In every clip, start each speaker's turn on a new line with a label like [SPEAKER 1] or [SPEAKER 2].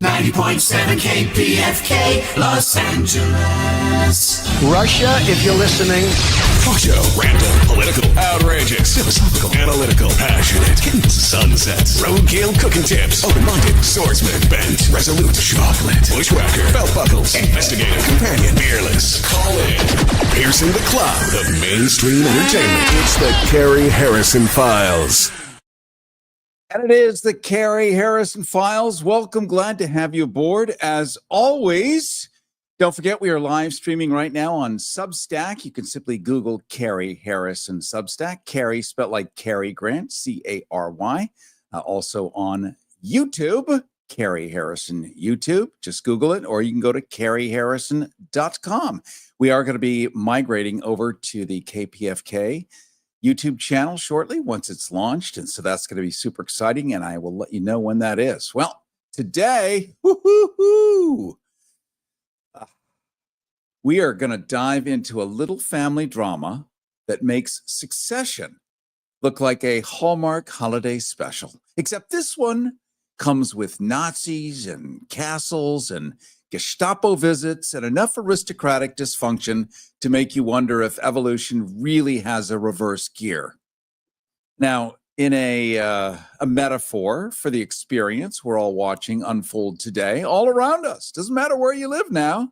[SPEAKER 1] 90.7 KPFK, Los Angeles.
[SPEAKER 2] Russia, if you're listening.
[SPEAKER 3] Talk show, random, political, outrageous, philosophical, analytical, passionate, sunsets, roadkill cooking tips, open-minded, swordsman, bent, resolute, chocolate, bushwhacker, belt buckles, investigative, companion, fearless. Call in, piercing the cloud of mainstream entertainment. It's the Cary Harrison Files.
[SPEAKER 4] And it is the Cary Harrison Files. Welcome. Glad to have you aboard. As always, don't forget we are live streaming right now on Substack. You can simply Google Cary Harrison Substack. Cary spelled like Cary Grant, C-A-R-Y. Also on YouTube, Cary Harrison YouTube. Just Google it, or you can go to caryharrison.com. We are going to be migrating over to the KPFK YouTube channel shortly once it's launched. And so that's going to be super exciting. And I will let you know when that is. Well, today, we are going to dive into a little family drama that makes Succession look like a Hallmark holiday special. Except this one comes with Nazis and castles and Gestapo visits and enough aristocratic dysfunction to make you wonder if evolution really has a reverse gear. Now, in a metaphor for the experience we're all watching unfold today, all around us, doesn't matter where you live now,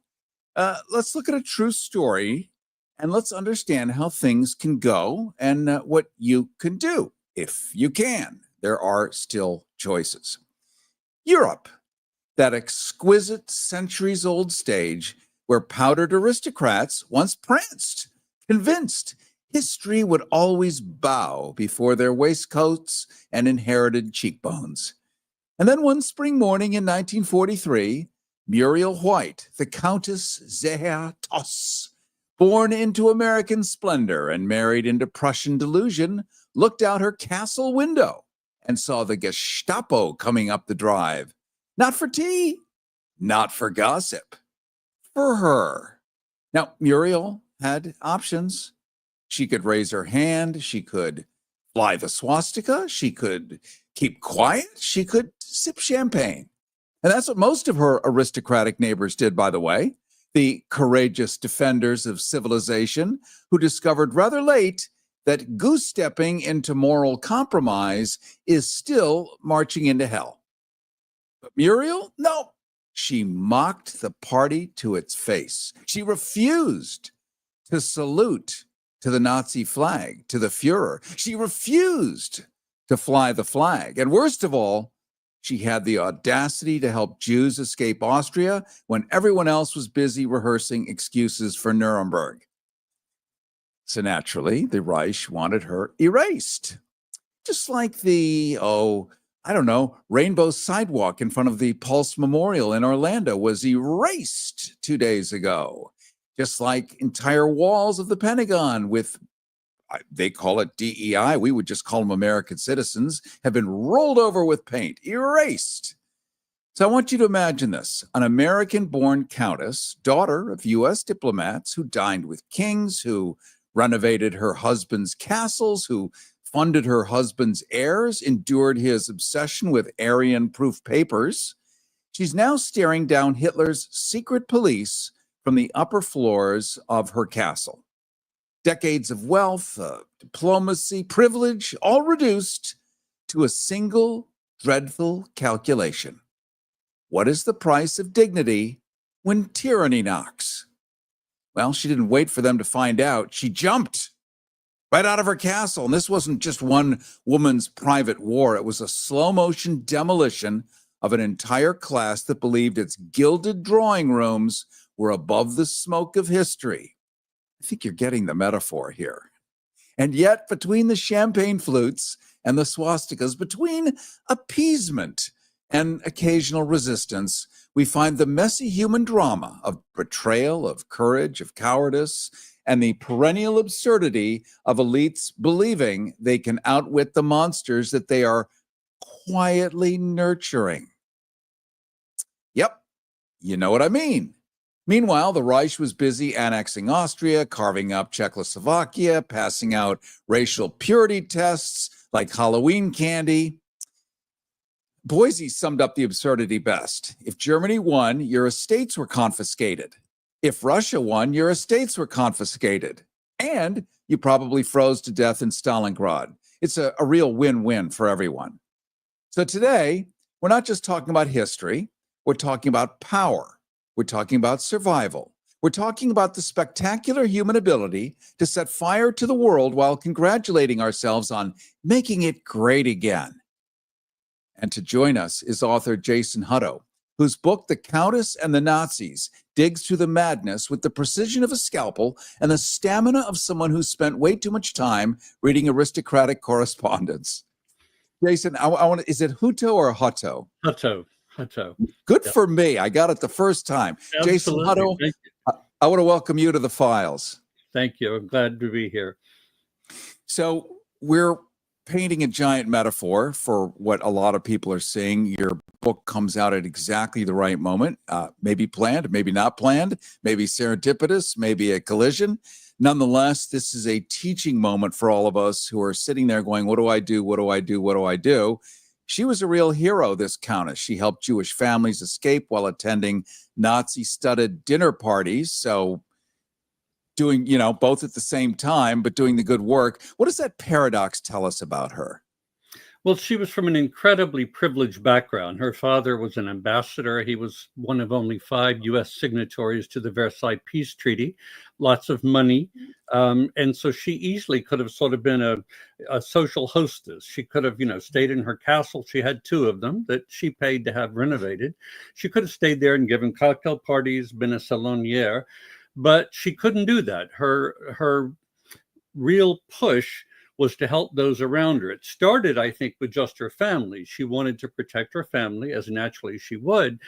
[SPEAKER 4] let's look at a true story and let's understand how things can go and what you can do, if you can. There are still choices. Europe. That exquisite centuries-old stage where powdered aristocrats once pranced, convinced history would always bow before their waistcoats and inherited cheekbones. And then one spring morning in 1943, Muriel White, the Countess Seherr-Thoss, born into American splendor and married into Prussian delusion, looked out her castle window and saw the Gestapo coming up the drive. Not for tea, not for gossip, for her. Now, Muriel had options. She could raise her hand. She could fly the swastika. She could keep quiet. She could sip champagne. And that's what most of her aristocratic neighbors did, by the way. The courageous defenders of civilization who discovered rather late that goose-stepping into moral compromise is still marching into hell. But Muriel, no, she mocked the party to its face. She refused to salute to the Nazi flag, to the Fuhrer. She refused to fly the flag. And worst of all, she had the audacity to help Jews escape Austria when everyone else was busy rehearsing excuses for Nuremberg. So naturally, the Reich wanted her erased. Just like the, rainbow sidewalk in front of the Pulse Memorial in Orlando was erased 2 days ago. Just like entire walls of the Pentagon with, they call it DEI, we would just call them American citizens, have been rolled over with paint, erased. So I want you to imagine this, an American-born countess, daughter of U.S. diplomats who dined with kings, who renovated her husband's castles, who funded her husband's heirs, endured his obsession with Aryan-proof papers. She's now staring down Hitler's secret police from the upper floors of her castle. Decades of wealth, diplomacy, privilege, all reduced to a single dreadful calculation. What is the price of dignity when tyranny knocks? Well, she didn't wait for them to find out. She jumped right out of her castle. And this wasn't just one woman's private war. It was a slow-motion demolition of an entire class that believed its gilded drawing rooms were above the smoke of history. I think you're getting the metaphor here. And yet, between the champagne flutes and the swastikas, between appeasement and occasional resistance, we find the messy human drama of betrayal, of courage, of cowardice, and the perennial absurdity of elites believing they can outwit the monsters that they are quietly nurturing. Yep, you know what I mean. Meanwhile, the Reich was busy annexing Austria, carving up Czechoslovakia, passing out racial purity tests like Halloween candy. Boise summed up the absurdity best. If Germany won, your estates were confiscated. If Russia won, your estates were confiscated. And you probably froze to death in Stalingrad. It's a real win-win for everyone. So today, we're not just talking about history. We're talking about power. We're talking about survival. We're talking about the spectacular human ability to set fire to the world while congratulating ourselves on making it great again. And to join us is author Jason Hutto, whose book, The Countess and the Nazis, digs through the madness with the precision of a scalpel and the stamina of someone who spent way too much time reading aristocratic correspondence. Jason, I want is it Hutto or Hutto?
[SPEAKER 5] Hutto.
[SPEAKER 4] Good for me. I got it the first time.
[SPEAKER 5] Absolutely.
[SPEAKER 4] Jason Hutto, I want to welcome you to the files.
[SPEAKER 5] Thank you. I'm glad to be here.
[SPEAKER 4] So we're painting a giant metaphor for what a lot of people are seeing. Your book comes out at exactly the right moment, maybe planned, maybe not planned, maybe serendipitous, maybe a collision. Nonetheless, this is a teaching moment for all of us who are sitting there going, what do I do? What do I do? What do I do? She was a real hero, this countess. She helped Jewish families escape while attending Nazi-studded dinner parties. So doing, both at the same time, but doing the good work. What does that paradox tell us about her?
[SPEAKER 5] Well, she was from an incredibly privileged background. Her father was an ambassador. He was one of only 5 U.S. signatories to the Versailles Peace Treaty, lots of money. And so she easily could have sort of been a social hostess. She could have, stayed in her castle. She had 2 of them that she paid to have renovated. She could have stayed there and given cocktail parties, been a salonière, but she couldn't do that. Her real push was to help those around her. It started, I think, with just her family. She wanted to protect her family, as naturally she would,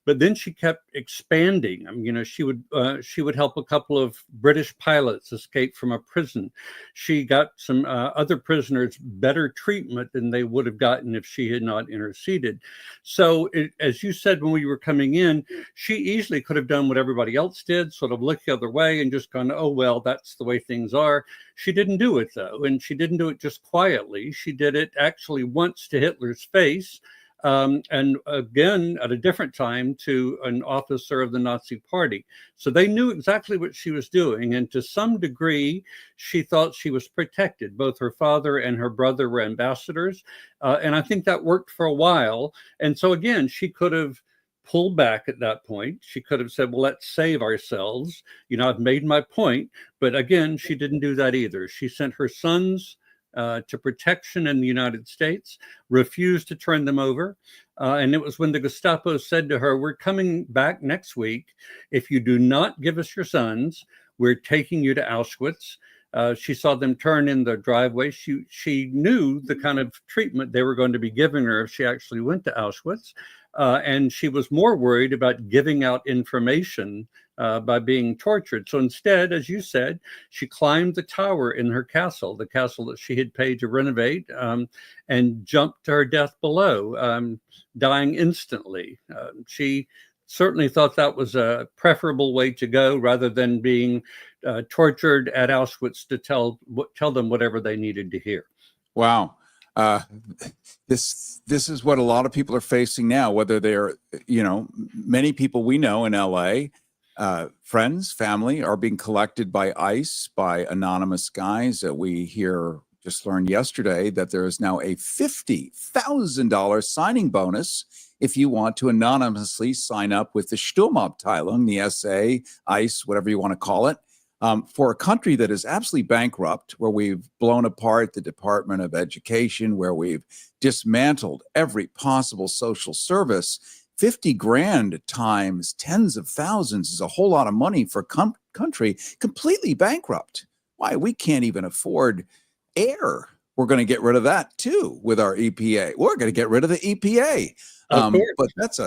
[SPEAKER 5] but then she kept expanding. She would help a couple of British pilots escape from a prison. She got some other prisoners better treatment than they would have gotten if she had not interceded. So, as you said when we were coming in, she easily could have done what everybody else did, sort of looked the other way and just gone, oh, well, that's the way things are. She didn't do it, though, and she didn't do it just quietly. She did it actually once to Hitler's face, and again at a different time to an officer of the Nazi Party. So they knew exactly what she was doing, and to some degree, she thought she was protected. Both her father and her brother were ambassadors, and I think that worked for a while. And so again, she could have pulled back at that point. She could have said, well, let's save ourselves. I've made my point. But again, she didn't do that either. She sent her sons to protection in the United States, refused to turn them over. And it was when the Gestapo said to her, we're coming back next week. If you do not give us your sons, we're taking you to Auschwitz. She saw them turn in the driveway. She knew the kind of treatment they were going to be giving her if she actually went to Auschwitz. And she was more worried about giving out information by being tortured. So instead, as you said, she climbed the tower in her castle, the castle that she had paid to renovate, and jumped to her death below, dying instantly. She certainly thought that was a preferable way to go rather than being tortured at Auschwitz to tell them whatever they needed to hear.
[SPEAKER 4] Wow. This is what a lot of people are facing now, whether they're, many people we know in LA, friends, family are being collected by ICE, by anonymous guys. We just learned yesterday that there is now a $50,000 signing bonus if you want to anonymously sign up with the Sturmabteilung, the SA, ICE, whatever you want to call it, for a country that is absolutely bankrupt, where we've blown apart the Department of Education, where we've dismantled every possible social service. 50 grand times tens of thousands is a whole lot of money for a country completely bankrupt. Why? We can't even afford air. We're going to get rid of that too with our EPA. We're going to get rid of the EPA. But that's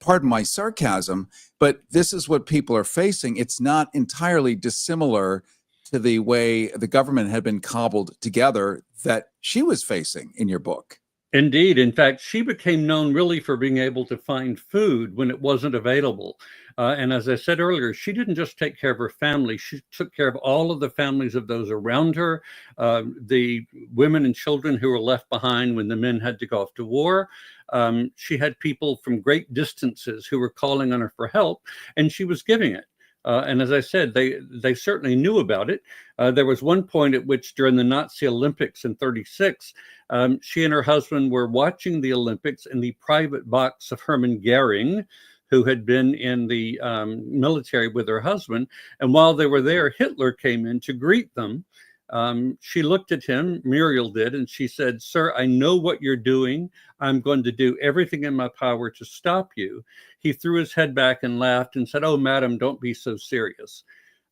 [SPEAKER 4] pardon my sarcasm, but this is what people are facing. It's not entirely dissimilar to the way the government had been cobbled together that she was facing in your book.
[SPEAKER 5] Indeed. In fact, she became known really for being able to find food when it wasn't available. And as I said earlier, she didn't just take care of her family, she took care of all of the families of those around her, the women and children who were left behind when the men had to go off to war. She had people from great distances who were calling on her for help, and she was giving it. And as I said, they certainly knew about it. There was one point at which, during the Nazi Olympics in '36, she and her husband were watching the Olympics in the private box of Hermann Goering, who had been in the military with her husband. And while they were there, Hitler came in to greet them. She looked at him, Muriel did, and she said, "Sir, I know what you're doing. I'm going to do everything in my power to stop you." He threw his head back and laughed and said, "Oh, madam, don't be so serious."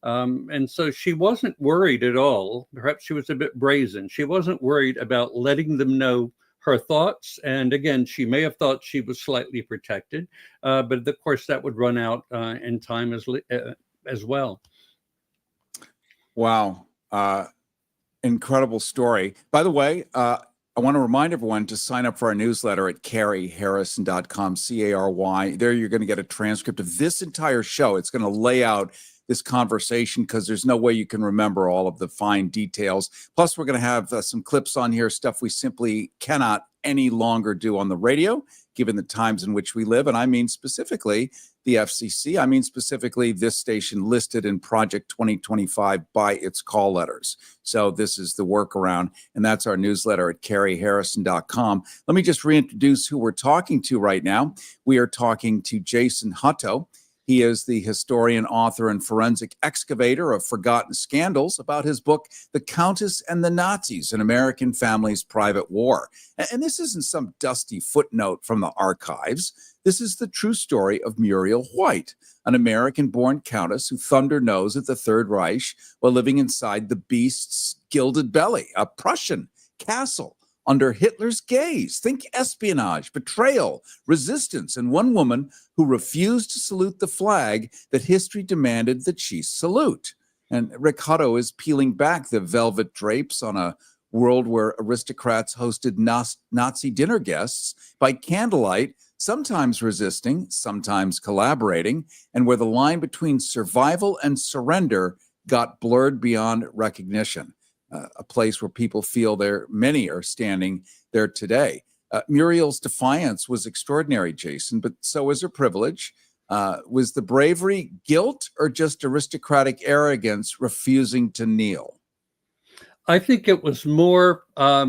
[SPEAKER 5] And so she wasn't worried at all. Perhaps she was a bit brazen. She wasn't worried about letting them know her thoughts. And again, she may have thought she was slightly protected, but of course that would run out in time as well.
[SPEAKER 4] Wow. Incredible story. By the way, I want to remind everyone to sign up for our newsletter at caryharrison.com, Cary. There you're going to get a transcript of this entire show. It's going to lay out this conversation because there's no way you can remember all of the fine details. Plus, we're going to have some clips on here, stuff we simply cannot any longer do on the radio, given the times in which we live. And I mean specifically the FCC. I mean specifically this station listed in Project 2025 by its call letters. So this is the workaround, and that's our newsletter at caryharrison.com. Let me just reintroduce who we're talking to right now. We are talking to Jason Hutto. He is the historian, author, and forensic excavator of forgotten scandals about his book, The Countess and the Nazis, An American Family's Private War. And this isn't some dusty footnote from the archives. This is the true story of Muriel White, an American-born countess who thumbed her nose at the Third Reich while living inside the beast's gilded belly, a Prussian castle under Hitler's gaze. Think espionage, betrayal, resistance, and one woman who refused to salute the flag that history demanded that she salute. And Rick Hutto is peeling back the velvet drapes on a world where aristocrats hosted Nazi dinner guests by candlelight, sometimes resisting, sometimes collaborating, and where the line between survival and surrender got blurred beyond recognition. A place where people feel many are standing there today. Muriel's defiance was extraordinary, Jason, but so was her privilege. Was the bravery guilt or just aristocratic arrogance refusing to kneel?
[SPEAKER 5] I think it was more, I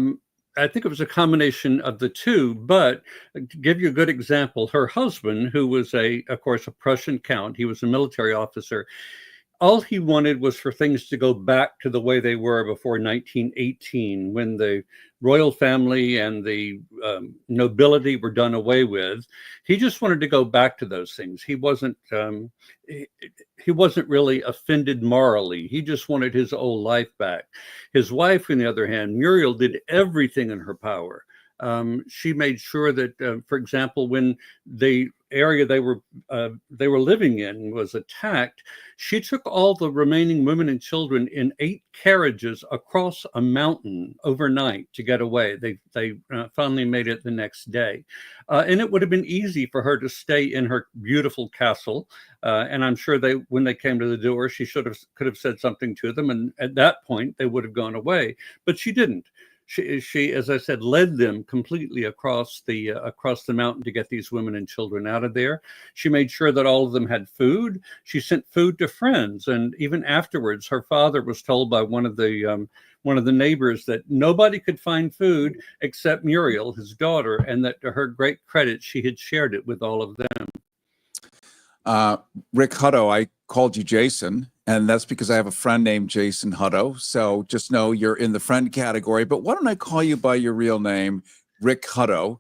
[SPEAKER 5] think it was a combination of the two, but to give you a good example, her husband, who was of course, a Prussian count, he was a military officer. All he wanted was for things to go back to the way they were before 1918, when the royal family and the nobility were done away with. He just wanted to go back to those things. He wasn't really offended morally. He just wanted his old life back. His wife, on the other hand, Muriel, did everything in her power. She made sure that, for example, when the area they were living in was attacked, she took all the remaining women and children in 8 carriages across a mountain overnight to get away. They finally made it the next day, and it would have been easy for her to stay in her beautiful castle. And I'm sure when they came to the door, she could have said something to them, and at that point they would have gone away. But she didn't. She, as I said, led them completely across the mountain to get these women and children out of there. She made sure that all of them had food. She sent food to friends, and even afterwards, her father was told by one of the neighbors that nobody could find food except Muriel, his daughter, and that to her great credit, she had shared it with all of them.
[SPEAKER 4] Rick Hutto, I called you Jason, and that's because I have a friend named Jason Hutto. So just know you're in the friend category. But why don't I call you by your real name, Rick Hutto,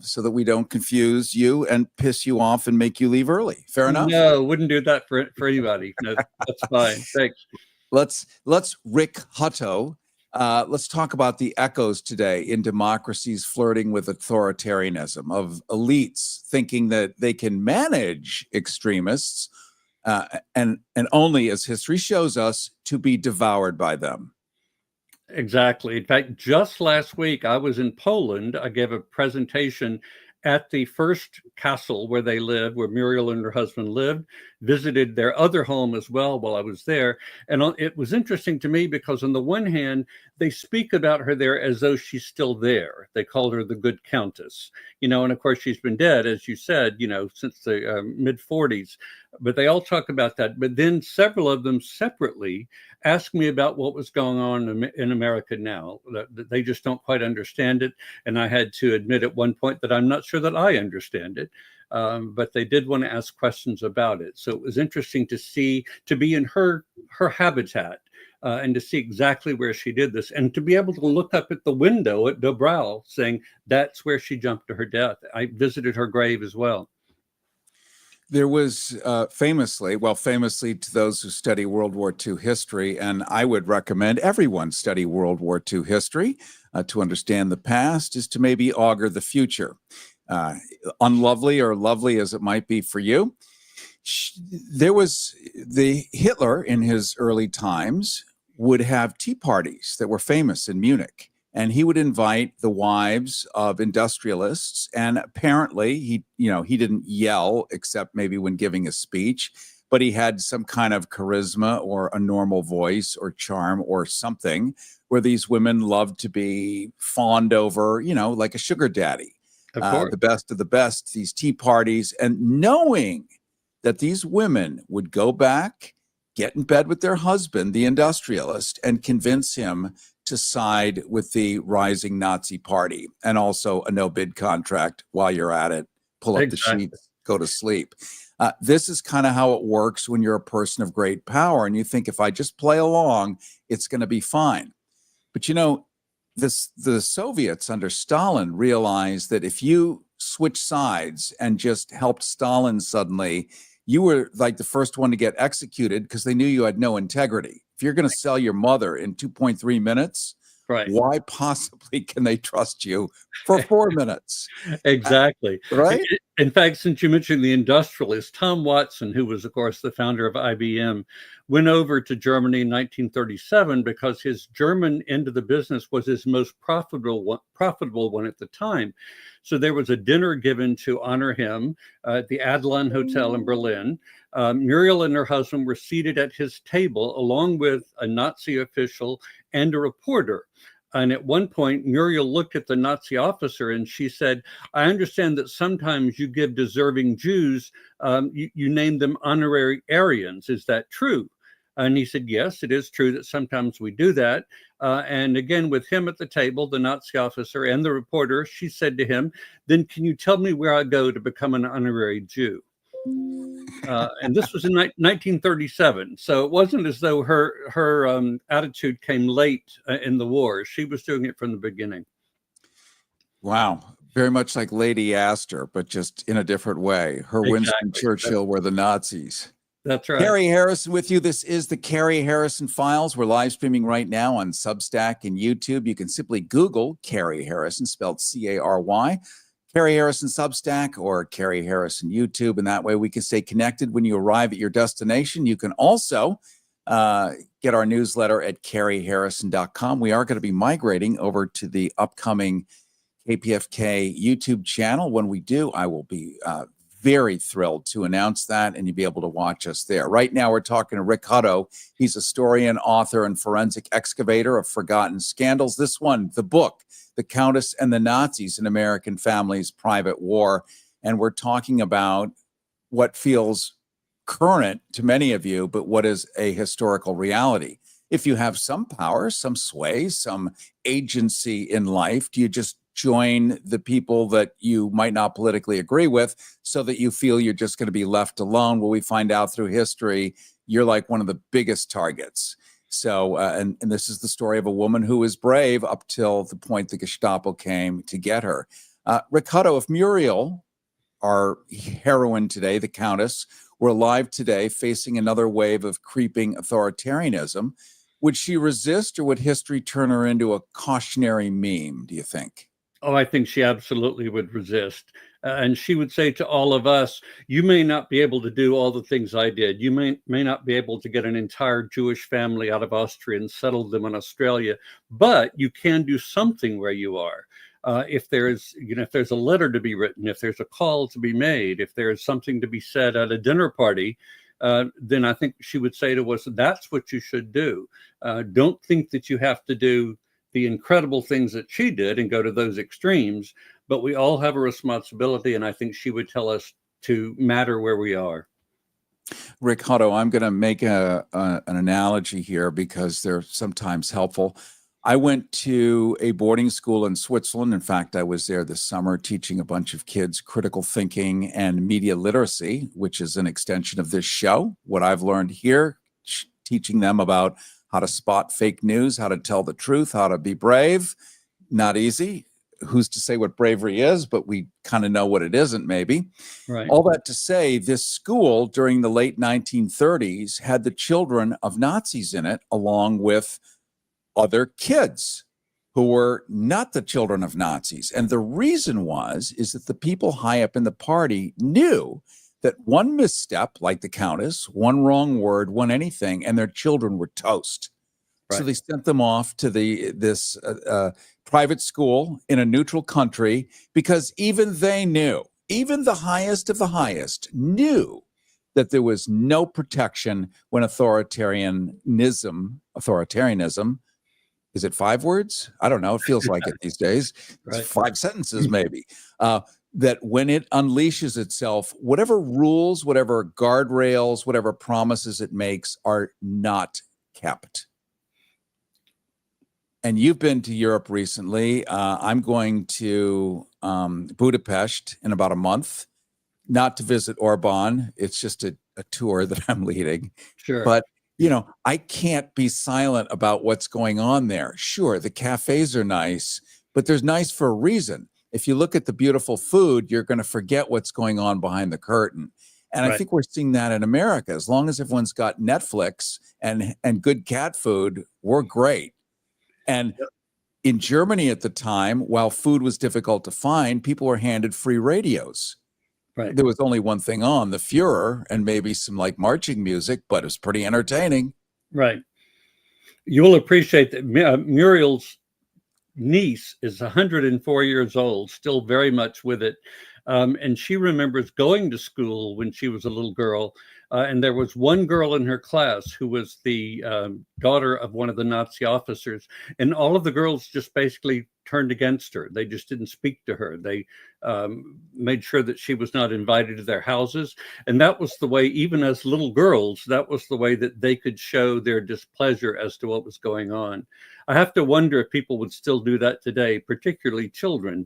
[SPEAKER 4] so that we don't confuse you and piss you off and make you leave early? Fair enough?
[SPEAKER 5] No, wouldn't do that for anybody. No, that's fine. Thanks.
[SPEAKER 4] Let's Rick Hutto. Let's talk about the echoes today in democracies flirting with authoritarianism, of elites thinking that they can manage extremists and only, as history shows us, to be devoured by them.
[SPEAKER 5] Exactly. In fact, just last week, I was in Poland. I gave a presentation at the first castle where they lived, where Muriel and her husband lived, visited their other home as well while I was there. And it was interesting to me because, on the one hand, they speak about her there as though she's still there. They called her the good countess, and of course, she's been dead, as you said, since the mid 40s. But they all talk about that. But then several of them separately asked me about what was going on in America now. That they just don't quite understand it. And I had to admit at one point that I'm not sure that I understand it. But they did want to ask questions about it. So it was interesting to be in her habitat, and to see exactly where she did this, and to be able to look up at the window at Dobrow saying that's where she jumped to her death. I visited her grave as well.
[SPEAKER 4] There was famously to those who study World War II history, and I would recommend everyone study World War II history to understand the past, is to maybe augur the future. Unlovely or lovely as it might be for you, there was the Hitler in his early times would have tea parties that were famous in Munich. And he would invite the wives of industrialists. And apparently he didn't yell except maybe when giving a speech, but he had some kind of charisma or a normal voice or charm or something where these women loved to be fawned over, like a sugar daddy. The best of the best, these tea parties, and knowing that these women would go back, get in bed with their husband, the industrialist, and convince him to side with the rising Nazi party, and also a no-bid contract while you're at it. Pull up the sheets, go to sleep. This is kind of how it works when you're a person of great power, and you think, if I just play along, it's going to be fine. But the Soviets under Stalin realized that if you switch sides and just helped Stalin suddenly, you were like the first one to get executed because they knew you had no integrity. If you're going to sell your mother in 2.3 minutes, right, why possibly can they trust you for 4 minutes?
[SPEAKER 5] Exactly.
[SPEAKER 4] Right?
[SPEAKER 5] In fact, since you mentioned the industrialist, Tom Watson, who was, of course, the founder of IBM, went over to Germany in 1937 because his German end of the business was his most profitable one at the time. So there was a dinner given to honor him at the Adlon Hotel in Berlin. Muriel and her husband were seated at his table along with a Nazi official and a reporter. And at one point, Muriel looked at the Nazi officer and she said, I understand that sometimes you give deserving Jews, you name them honorary Aryans. Is that true? And he said, yes, it is true that sometimes we do that. And again, with him at the table, the Nazi officer and the reporter, she said to him, then can you tell me where I go to become an honorary Jew? And this was in 1937. So it wasn't as though her attitude came late in the war. She was doing it from the beginning.
[SPEAKER 4] Wow. Very much like Lady Astor, but just in a different way. Her Winston Churchill were the Nazis.
[SPEAKER 5] That's right.
[SPEAKER 4] Cary Harrison with you. This is the Cary Harrison Files. We're live streaming right now on Substack and YouTube. You can simply Google Cary Harrison, spelled C-A-R-Y. Cary Harrison Substack or Cary Harrison YouTube, and that way we can stay connected when you arrive at your destination. You can also get our newsletter at caryharrison.com. We are going to be migrating over to the upcoming KPFK YouTube channel. When we do, I will be very thrilled to announce that, and you'll be able to watch us there. Right now, we're talking to Rick Hutto. He's a historian, author, and forensic excavator of forgotten scandals. This one, the book, The Countess and the Nazis in American Families' Private War. And we're talking about what feels current to many of you, but what is a historical reality. If you have some power, some sway, some agency in life, do you just join the people that you might not politically agree with so that you feel you're just going to be left alone? Well, we find out through history, you're like one of the biggest targets. So, and this is the story of a woman who was brave up till the point the Gestapo came to get her. Rick Hutto, if Muriel, our heroine today, the Countess, were alive today facing another wave of creeping authoritarianism, would she resist, or would history turn her into a cautionary meme, do you think?
[SPEAKER 5] Oh, I think she absolutely would resist. And she would say to all of us, you may not be able to do all the things I did. You may not be able to get an entire Jewish family out of Austria and settle them in Australia, but you can do something where you are. If there's a letter to be written, if there's a call to be made, if there's something to be said at a dinner party, then I think she would say to us, that's what you should do. Don't think that you have to do the incredible things that she did and go to those extremes, but we all have a responsibility, and I think she would tell us to matter where we are.
[SPEAKER 4] Rick Hutto, I'm going to make an analogy here because they're sometimes helpful. I went to a boarding school in Switzerland. In fact, I was there this summer teaching a bunch of kids critical thinking and media literacy, which is an extension of this show. What I've learned here, teaching them about how to spot fake news, how to tell the truth, how to be brave. Not easy. Who's to say what bravery is, but we kind of know what it isn't, maybe.
[SPEAKER 5] Right.
[SPEAKER 4] All that to say, this school during the late 1930s had the children of Nazis in it, along with other kids who were not the children of Nazis. And the reason is that the people high up in the party knew that one misstep, like the countess, one wrong word, one anything, and their children were toast. Right. So they sent them off to this private school in a neutral country, because even they knew, even the highest of the highest knew that there was no protection when authoritarianism, is it 5 words? I don't know. It feels like it these days. Right. It's 5 sentences, maybe. That when it unleashes itself, whatever rules, whatever guardrails, whatever promises it makes are not kept. And you've been to Europe recently. I'm going to Budapest in about a month, not to visit Orban. It's just a tour that I'm leading.
[SPEAKER 5] Sure.
[SPEAKER 4] But I can't be silent about what's going on there. Sure, the cafes are nice, but they're nice for a reason. If you look at the beautiful food, you're going to forget what's going on behind the curtain. And right. I think we're seeing that in America. As long as everyone's got Netflix and good cat food, we're great. And in Germany at the time, while food was difficult to find, people were handed free radios. Right. There was only one thing on, the Führer, and maybe some marching music, but it was pretty entertaining.
[SPEAKER 5] Right. You will appreciate that Muriel's niece is 104 years old, still very much with it. And she remembers going to school when she was a little girl. And there was one girl in her class who was the daughter of one of the Nazi officers. And all of the girls just basically turned against her. They just didn't speak to her. They made sure that she was not invited to their houses. And that was the way, even as little girls, that was the way that they could show their displeasure as to what was going on. I have to wonder if people would still do that today, particularly children.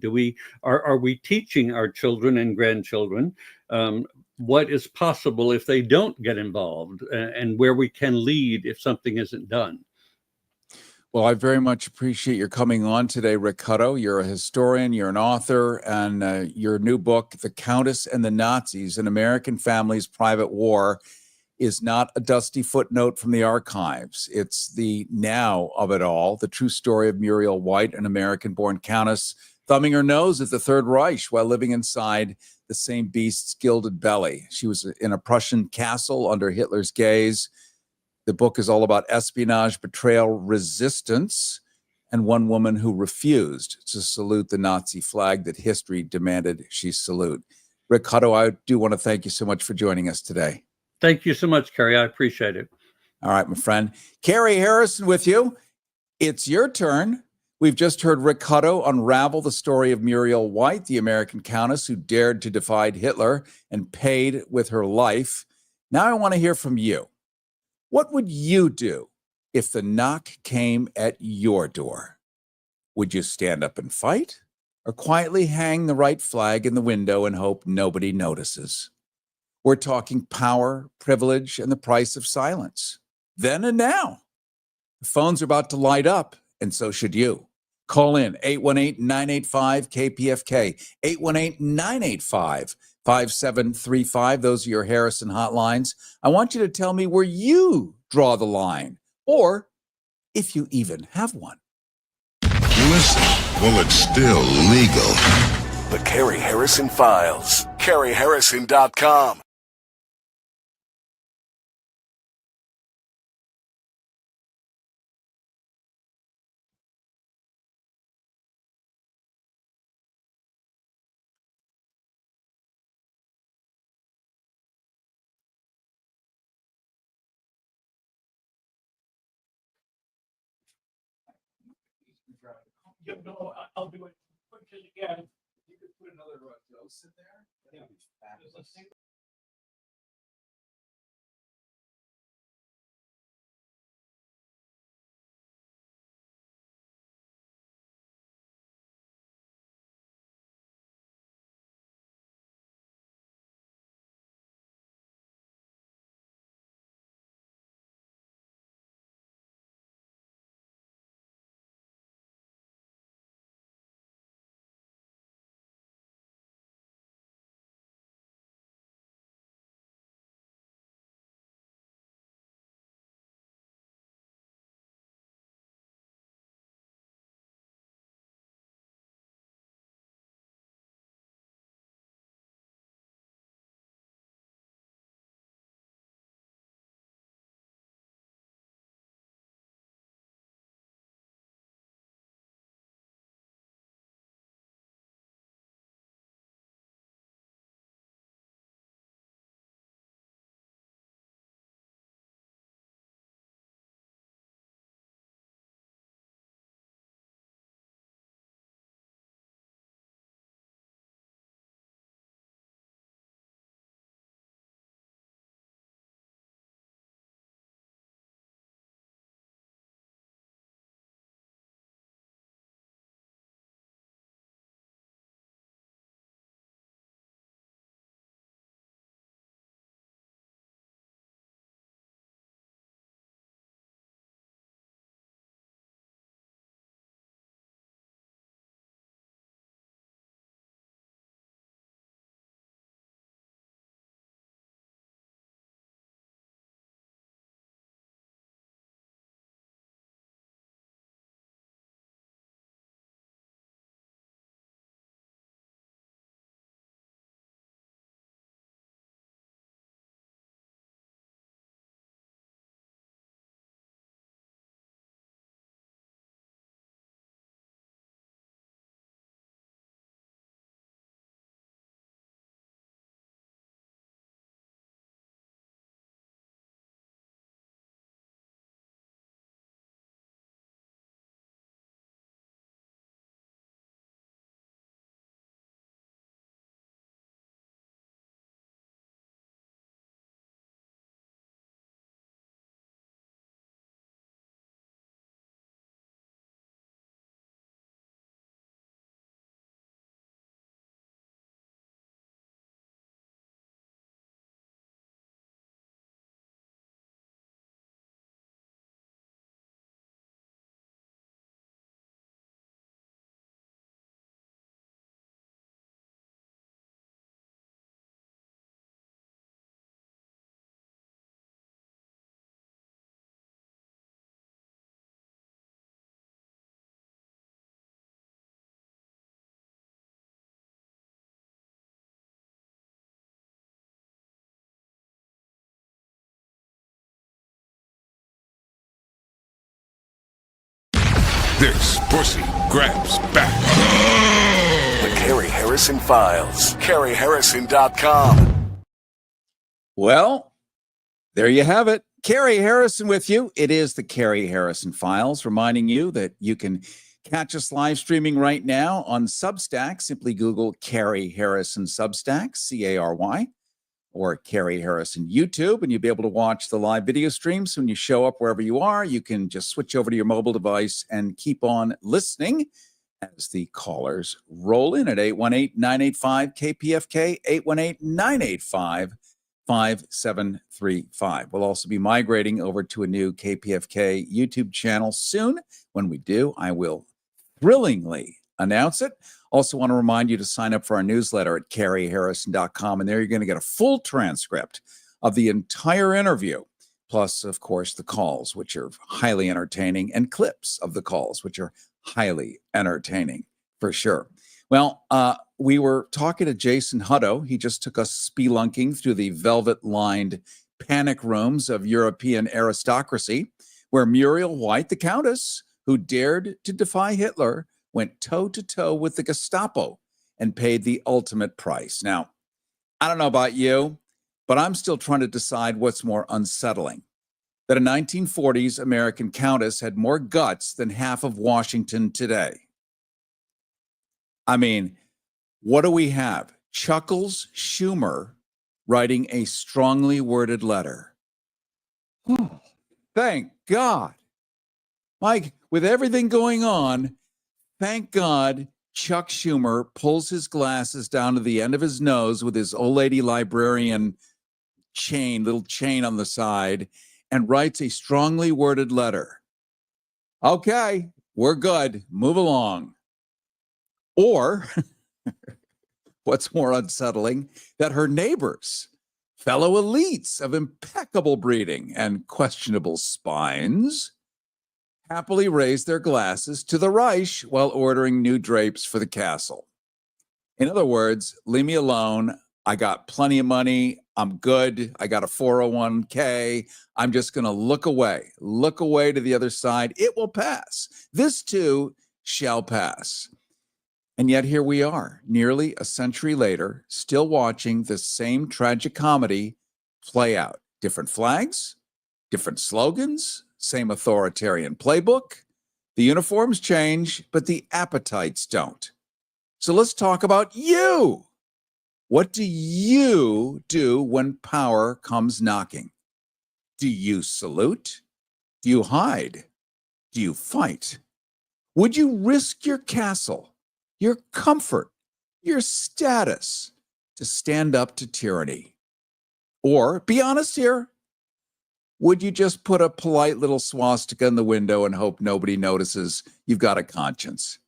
[SPEAKER 5] Are we teaching our children and grandchildren what is possible if they don't get involved, and where we can lead if something isn't done?
[SPEAKER 4] Well, I very much appreciate your coming on today, Rick Hutto. You're a historian, you're an author, and your new book, The Countess and the Nazis, An American Family's Private War, is not a dusty footnote from the archives. It's the now of it all, the true story of Muriel White, an American-born countess, thumbing her nose at the Third Reich while living inside the same beast's gilded belly. She was in a Prussian castle under Hitler's gaze. The book is all about espionage, betrayal, resistance, and one woman who refused to salute the Nazi flag that history demanded she salute. Rick Hutto, I do want to thank you so much for joining us today.
[SPEAKER 5] Thank you so much, Cary. I appreciate it.
[SPEAKER 4] All right, my friend. Cary Harrison with you. It's your turn. We've just heard Rick Hutto unravel the story of Muriel White, the American countess who dared to defy Hitler and paid with her life. Now I want to hear from you. What would you do if the knock came at your door? Would you stand up and fight, or quietly hang the right flag in the window and hope nobody notices? We're talking power, privilege, and the price of silence. Then and now. The phones are about to light up, and so should you. Call in 818-985-KPFK, 818-985-5735. Those are your Harrison hotlines. I want you to tell me where you draw the line, or if you even have one.
[SPEAKER 6] Listen, well, it's still legal.
[SPEAKER 3] The Cary Harrison Files. CaryHarrison.com.
[SPEAKER 4] I'll do it quickly again. You could put another dose in there. That'd be fabulous.
[SPEAKER 3] This pussy grabs back. The Cary Harrison Files. CaryHarrison.com.
[SPEAKER 4] Well, there you have it. Cary Harrison with you. It is the Cary Harrison Files, reminding you that you can catch us live streaming right now on Substack. Simply Google Cary Harrison Substack, Cary, or Cary Harrison YouTube, and you'll be able to watch the live video streams. So when you show up wherever you are, you can just switch over to your mobile device and keep on listening as the callers roll in at 818-985-KPFK, 818-985-5735. We'll also be migrating over to a new KPFK YouTube channel soon. When we do, I will thrillingly announce it. Also want to remind you to sign up for our newsletter at CaryHarrison.com, and there you're going to get a full transcript of the entire interview, plus, of course, the calls, which are highly entertaining, and clips of the calls, which are highly entertaining, for sure. Well, we were talking to Jason Hutto. He just took us spelunking through the velvet-lined panic rooms of European aristocracy, where Muriel White, the countess, who dared to defy Hitler, went toe-to-toe with the Gestapo and paid the ultimate price. Now, I don't know about you, but I'm still trying to decide what's more unsettling. That a 1940s American countess had more guts than half of Washington today. I mean, what do we have? Chuckles Schumer writing a strongly worded letter. Oh, thank God. Mike, with everything going on, thank God Chuck Schumer pulls his glasses down to the end of his nose with his old lady librarian little chain on the side, and writes a strongly worded letter. Okay, we're good. Move along. Or, what's more unsettling, that her neighbors, fellow elites of impeccable breeding and questionable spines, happily raised their glasses to the Reich while ordering new drapes for the castle. In other words, leave me alone. I got plenty of money. I'm good. I got a 401k. I'm just going to look away to the other side. It will pass. This too shall pass. And yet here we are, nearly a century later, still watching the same tragic comedy play out. Different flags, different slogans, same authoritarian playbook. The uniforms change, but the appetites don't. So let's talk about you. What do you do when power comes knocking? Do you salute? Do you hide? Do you fight? Would you risk your castle, your comfort, your status to stand up to tyranny? Or, be honest here, would you just put a polite little swastika in the window and hope nobody notices you've got a conscience?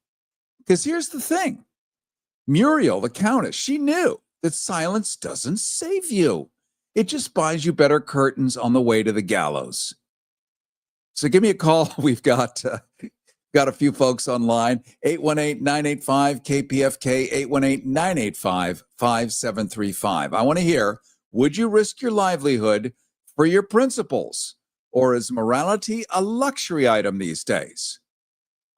[SPEAKER 4] Because here's the thing. Muriel, the countess, she knew that silence doesn't save you. It just buys you better curtains on the way to the gallows. So give me a call. We've got a few folks online. 818-985-KPFK, 818-985-5735. I want to hear, would you risk your livelihood for your principles? Or is morality a luxury item these days?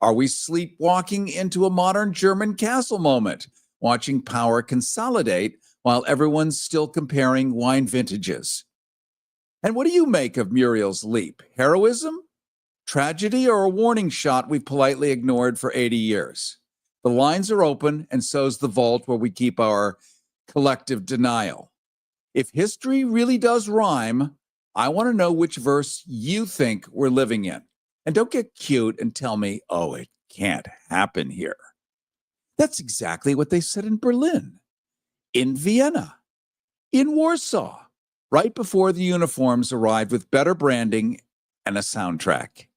[SPEAKER 4] Are we sleepwalking into a modern German castle moment, watching power consolidate while everyone's still comparing wine vintages? And what do you make of Muriel's leap? Heroism, tragedy, or a warning shot we politely ignored for 80 years? The lines are open, and so's the vault where we keep our collective denial. If history really does rhyme, I want to know which verse you think we're living in. And don't get cute and tell me, oh, it can't happen here. That's exactly what they said in Berlin, in Vienna, in Warsaw, right before the uniforms arrived with better branding and a soundtrack.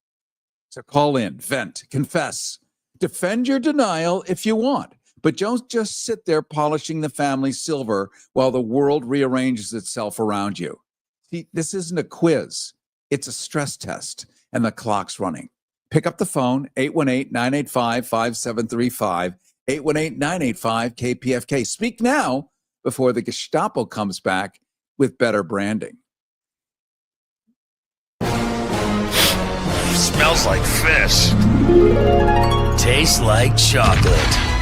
[SPEAKER 4] So call in, vent, confess, defend your denial if you want, but don't just sit there polishing the family silver while the world rearranges itself around you. See, this isn't a quiz. It's a stress test, and the clock's running. Pick up the phone, 818-985-5735, 818-985-KPFK. Speak now before the Gestapo comes back with better branding.
[SPEAKER 6] Smells like fish. Tastes like chocolate.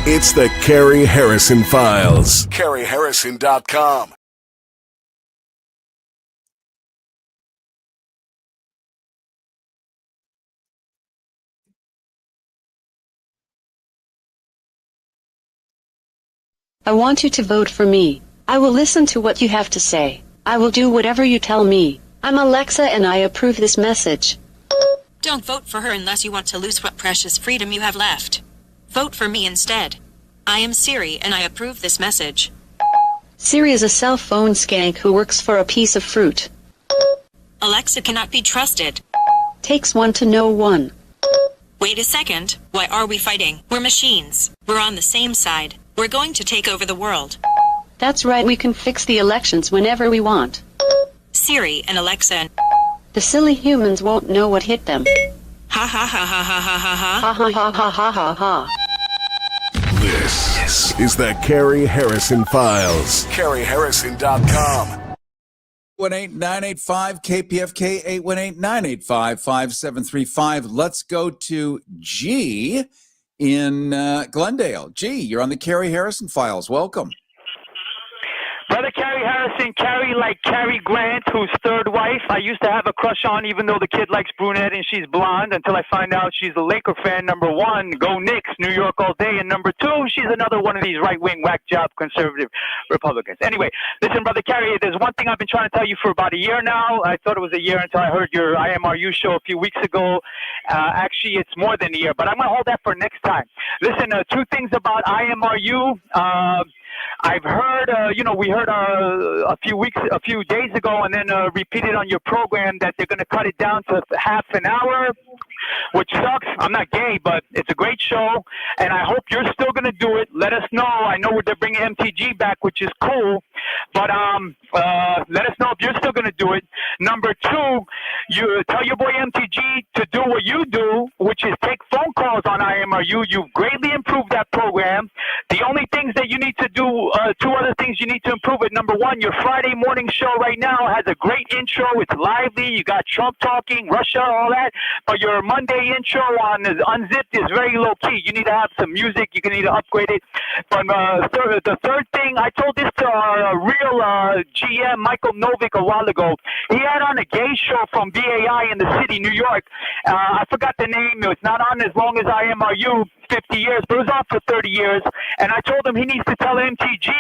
[SPEAKER 3] It's the Cary Harrison Files. CaryHarrison.com.
[SPEAKER 7] I want you to vote for me. I will listen to what you have to say. I will do whatever you tell me. I'm Alexa and I approve this message.
[SPEAKER 8] Don't vote for her unless you want to lose what precious freedom you have left. Vote for me instead. I am Siri and I approve this message.
[SPEAKER 7] Siri is a cell phone skank who works for a piece of fruit.
[SPEAKER 8] Alexa cannot be trusted.
[SPEAKER 7] Takes one to know one.
[SPEAKER 8] Wait a second. Why are we fighting? We're machines. We're on the same side. We're going to take over the world.
[SPEAKER 7] That's right, we can fix the elections whenever we want.
[SPEAKER 8] Siri and Alexa.
[SPEAKER 7] The silly humans won't know what hit them.
[SPEAKER 8] Ha ha ha ha ha ha ha ha.
[SPEAKER 7] Ha ha ha ha ha ha ha.
[SPEAKER 3] This is the Cary Harrison Files. CaryHarrison.com.
[SPEAKER 4] 818-985-KPFK, 818-985-5735. Let's go to G in Glendale. G, you're on the Cary Harrison Files. Welcome.
[SPEAKER 9] Brother Cary Harrison, Cary like Cary Grant, whose third wife I used to have a crush on, even though the kid likes brunette and she's blonde, until I find out she's a Laker fan. Number one, go Knicks, New York all day. And number two, she's another one of these right-wing whack job conservative Republicans. Anyway, listen, Brother Cary, there's one thing I've been trying to tell you for about a year now. I thought it was a year until I heard your IMRU show a few weeks ago. Actually, it's more than a year, but I'm going to hold that for next time. Listen, two things about IMRU. I've heard, we heard a few days ago, and then repeated on your program that they're going to cut it down to half an hour, which sucks. I'm not gay, but it's a great show, and I hope you're still going to do it. Let us know. I know they're bringing MTG back, which is cool, but let us know if you're still going to do it. Number two, you tell your boy MTG to do what you do, which is take phone calls on IMRU. You've greatly improved that program. The only things that you need to do, two other things you need to improve it. Number one, your Friday morning show right now has a great intro. It's lively. You got Trump talking, Russia, all that. But your Monday intro on Unzipped is very low key. You need to have some music. You need to upgrade it. But the third thing, I told this to our real GM, Michael Novick, a while ago. He had on a gay show from BAI in the city, New York. I forgot the name. It's not on as long as IMRU, 50 years, but it was on for 30 years. And I told him he needs to tell MTG,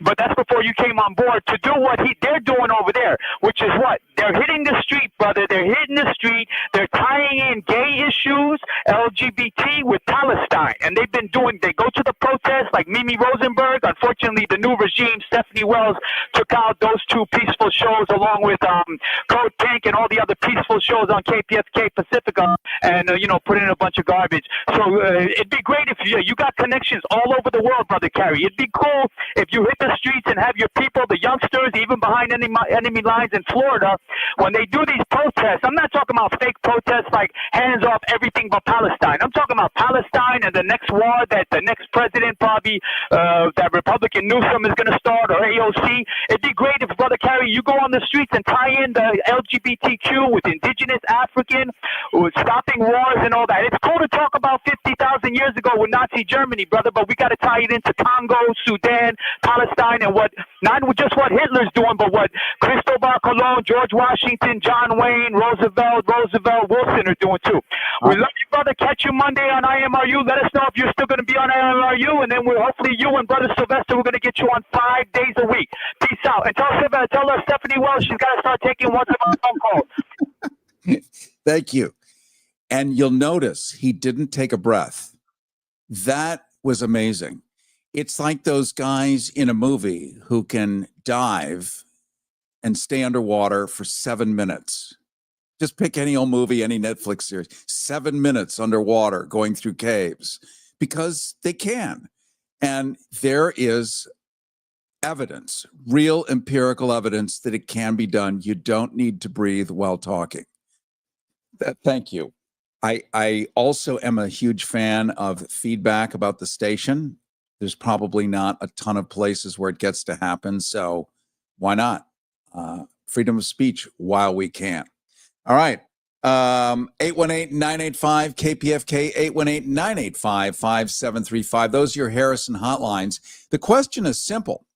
[SPEAKER 9] but that's before you came on board, to do what they're doing over there, which is what? They're hitting the street, brother. They're hitting the street. They're tying in gay issues, LGBT, with Palestine. And they go to the protests like Mimi Rosenberg. Unfortunately, the new regime, Stephanie Wells, took out those two peaceful shows along with Code Pink and all the other peaceful shows on KPFK Pacifica, and, put in a bunch of garbage. So it'd be great if you got connections all over the world, Brother Cary. It'd be cool if you hit the streets and have your people, the youngsters, even behind enemy lines in Florida, when they do these protests. I'm not talking about fake protests like hands off everything but Palestine. I'm talking about Palestine and the next war that the next president, probably that Republican Newsom, is going to start, or AOC. It'd be great if, Brother Cary, you go on the streets and tie in the LGBTQ with indigenous, African, with stopping wars and all that. It's cool to talk about 50,000 years ago with Nazi Germany, brother, but we got to tie it into Congo, Sudan, Palestine, and not just what Hitler's doing, but what Cristobal Colon, George Washington, John Wayne, Roosevelt Wilson are doing too. We love you, brother. Catch you Monday on IMRU. Let us know if you're still going to be on IMRU, and then hopefully you and Brother Sylvester, we're going to get you on 5 days a week. Peace out. And tell Stephanie Wells she's got to start taking once a month phone calls.
[SPEAKER 4] Thank you. And you'll notice he didn't take a breath. That was amazing. It's like those guys in a movie who can dive and stay underwater for 7 minutes. Just pick any old movie, any Netflix series, 7 minutes underwater going through caves, because they can. And there is evidence, real empirical evidence, that it can be done. You don't need to breathe while talking. Thank you. I also am a huge fan of feedback about the station. There's probably not a ton of places where it gets to happen, so why not? Freedom of speech while we can. All right. 818-985-KPFK, 818-985-5735. Those are your Harrison hotlines. The question is simple.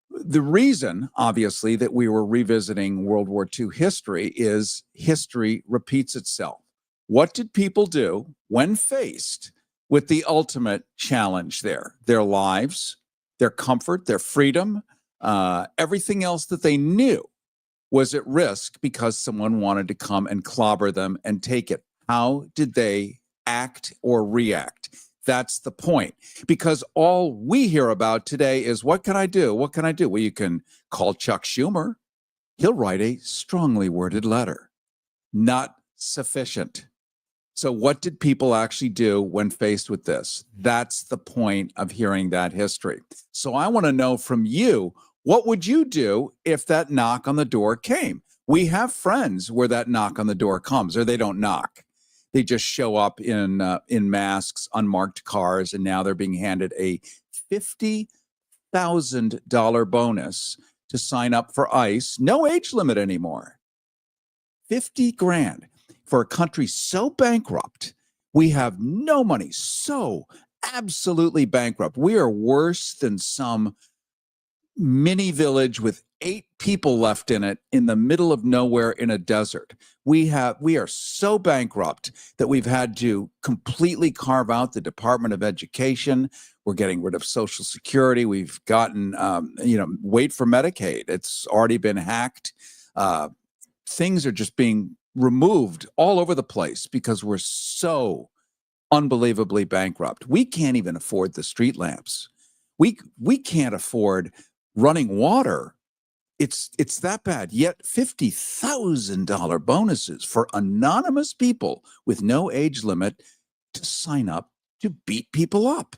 [SPEAKER 4] The reason, obviously, that we were revisiting World War II history is history repeats itself. What did people do when faced with the ultimate challenge there? Their lives, their comfort, their freedom, everything else that they knew was at risk because someone wanted to come and clobber them and take it. How did they act or react? That's the point. Because all we hear about today is, what can I do? What can I do? Well, you can call Chuck Schumer. He'll write a strongly worded letter. Not sufficient. So what did people actually do when faced with this? That's the point of hearing that history. So I want to know from you, what would you do if that knock on the door came? We have friends where that knock on the door comes, or they don't knock. They just show up in masks, unmarked cars, and now they're being handed a $50,000 bonus to sign up for ICE. No age limit anymore. 50 grand for a country so bankrupt. We have no money, so absolutely bankrupt. We are worse than some mini village with 8 people left in it in the middle of nowhere in a desert. We are so bankrupt that we've had to completely carve out the Department of Education. We're getting rid of Social Security. We've gotten, wait for Medicaid. It's already been hacked. Things are just being removed all over the place because we're so unbelievably bankrupt. We can't even afford the street lamps. We can't afford running water. It's that bad. Yet $50,000 bonuses for anonymous people with no age limit to sign up to beat people up.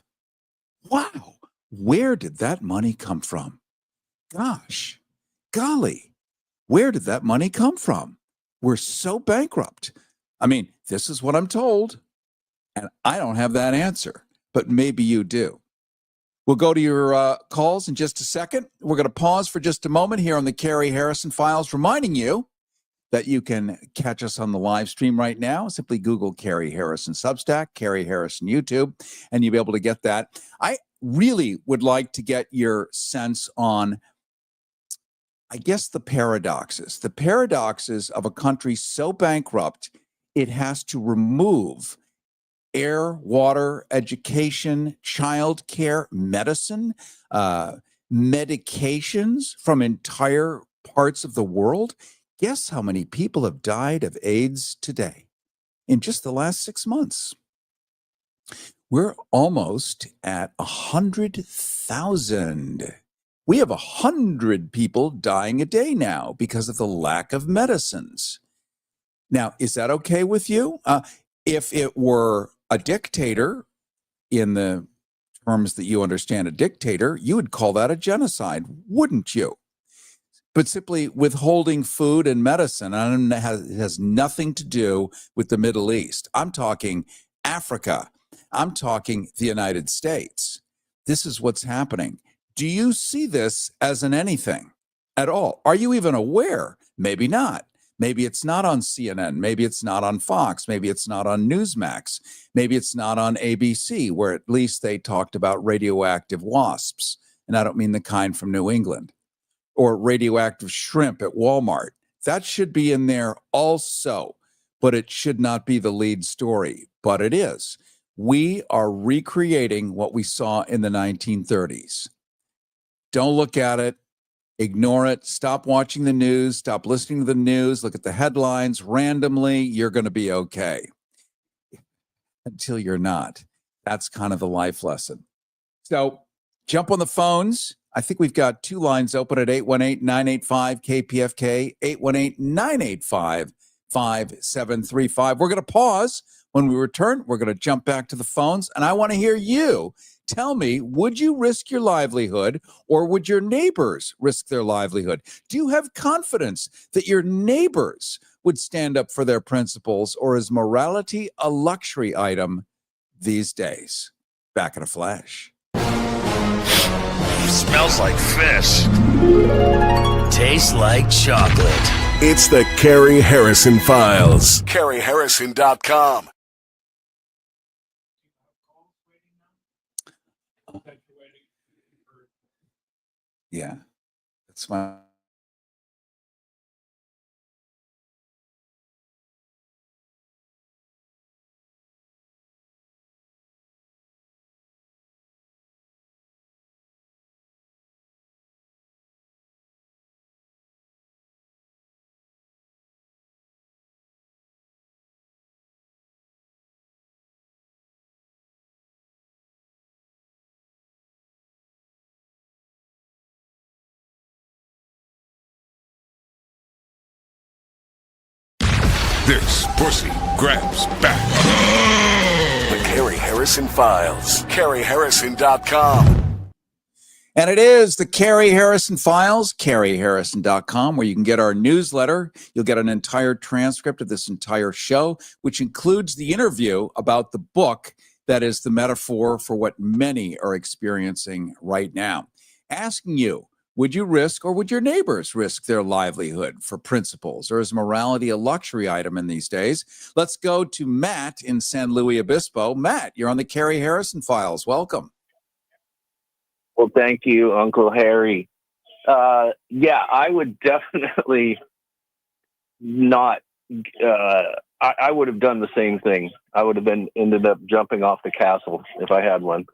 [SPEAKER 4] Wow. Where did that money come from? Gosh, golly, where did that money come from? We're so bankrupt. I mean, this is what I'm told, and I don't have that answer, but maybe you do. We'll go to your calls in just a second. We're going to pause for just a moment here on the Cary Harrison Files, reminding you that you can catch us on the live stream right now. Simply Google Cary Harrison Substack, Cary Harrison YouTube, and you'll be able to get that. I really would like to get your sense on, I guess, the paradoxes of a country so bankrupt it has to remove air, water, education, child care, medicine, medications from entire parts of the world. Guess how many people have died of AIDS today in just the last 6 months? We're almost at 100,000. We have 100 people dying a day now because of the lack of medicines. Now, is that okay with you? If it were a dictator, in the terms that you understand a dictator, you would call that a genocide, wouldn't you? But simply withholding food and medicine, and it has nothing to do with the Middle East. I'm talking Africa. I'm talking the United States. This is what's happening. Do you see this as an anything at all? Are you even aware? Maybe not. Maybe it's not on CNN. Maybe it's not on Fox. Maybe it's not on Newsmax. Maybe it's not on ABC, where at least they talked about radioactive wasps. And I don't mean the kind from New England. Or radioactive shrimp at Walmart. That should be in there also, but it should not be the lead story. But it is. We are recreating what we saw in the 1930s. Don't look at it. Ignore it. Stop watching the news. Stop listening to the news. Look at the headlines randomly. You're going to be okay. Until you're not. That's kind of the life lesson. So jump on the phones. I think we've got 2 lines open at 818-985-KPFK, 818-985-5735. We're going to pause. When we return, we're going to jump back to the phones, and I want to hear you. Tell me, would you risk your livelihood, or would your neighbors risk their livelihood? Do you have confidence that your neighbors would stand up for their principles, or is morality a luxury item these days? Back in a flash.
[SPEAKER 6] Smells like fish. Tastes like chocolate.
[SPEAKER 3] It's the Cary Harrison Files. CaryHarrison.com.
[SPEAKER 4] Yeah, that's my.
[SPEAKER 3] This pussy grabs back. The Cary Harrison Files. CaryHarrison.com.
[SPEAKER 4] And it is the Cary Harrison Files, CaryHarrison.com, where you can get our newsletter. You'll get an entire transcript of this entire show, which includes the interview about the book that is the metaphor for what many are experiencing right now. Asking you, would you risk or would your neighbors risk their livelihood for principles? Or is morality a luxury item in these days? Let's go to Matt in San Luis Obispo. Matt, you're on the Cary Harrison Files. Welcome.
[SPEAKER 10] Well, thank you, Uncle Harry. Yeah, I would definitely not. I would have done the same thing. I would have ended up jumping off the castle if I had one.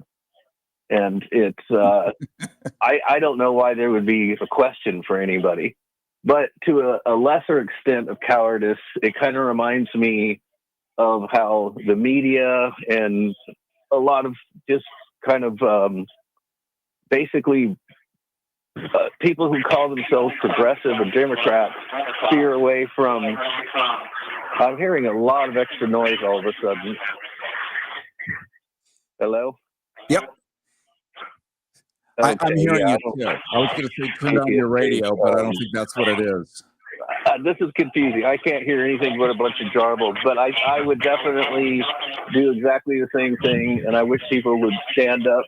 [SPEAKER 10] And it's, I don't know why there would be a question for anybody. But to a lesser extent of cowardice, it kind of reminds me of how the media and a lot of just kind of basically people who call themselves progressive and Democrats steer away from. I'm hearing a lot of extra noise all of a sudden. Hello?
[SPEAKER 4] Yep.
[SPEAKER 10] Okay,
[SPEAKER 4] I'm hearing
[SPEAKER 10] yeah,
[SPEAKER 4] you too. I was going to say turn on your radio, but I don't think that's what it is.
[SPEAKER 10] This is confusing. I can't hear anything but a bunch of jarble, but I would definitely do exactly the same thing, and I wish people would stand up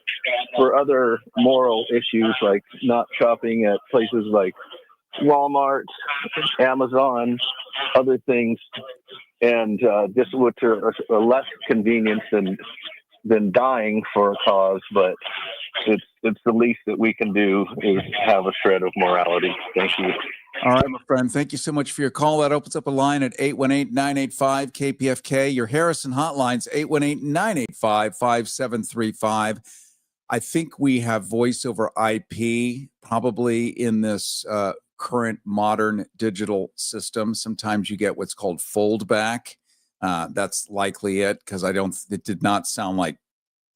[SPEAKER 10] for other moral issues like not shopping at places like Walmart, Amazon, other things, and just which are less convenient than dying for a cause, but it's the least that we can do is have a shred of morality. Thank you.
[SPEAKER 4] All right, my friend. Thank you so much for your call. That opens up a line at 818-985-KPFK. Your Harrison hotline's 818-985-5735. I think we have voice over IP probably in this current modern digital system. Sometimes you get what's called foldback. That's likely it because it did not sound like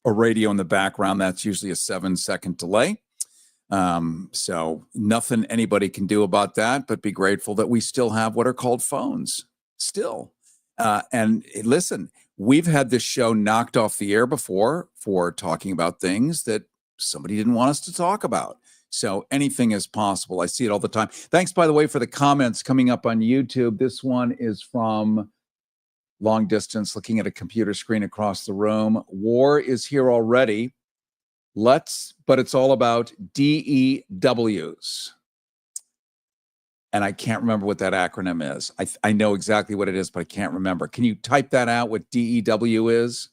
[SPEAKER 4] a radio in the background. That's usually a 7-second delay. So nothing anybody can do about that, but be grateful that we still have what are called phones still. And listen, we've had this show knocked off the air before for talking about things that somebody didn't want us to talk about. So anything is possible. I see it all the time. Thanks, by the way, for the comments coming up on YouTube. This one is from long distance, looking at a computer screen across the room. War is here already. But it's all about DEWs. And I can't remember what that acronym is. I know exactly what it is, but I can't remember. Can you type that out, what DEW is?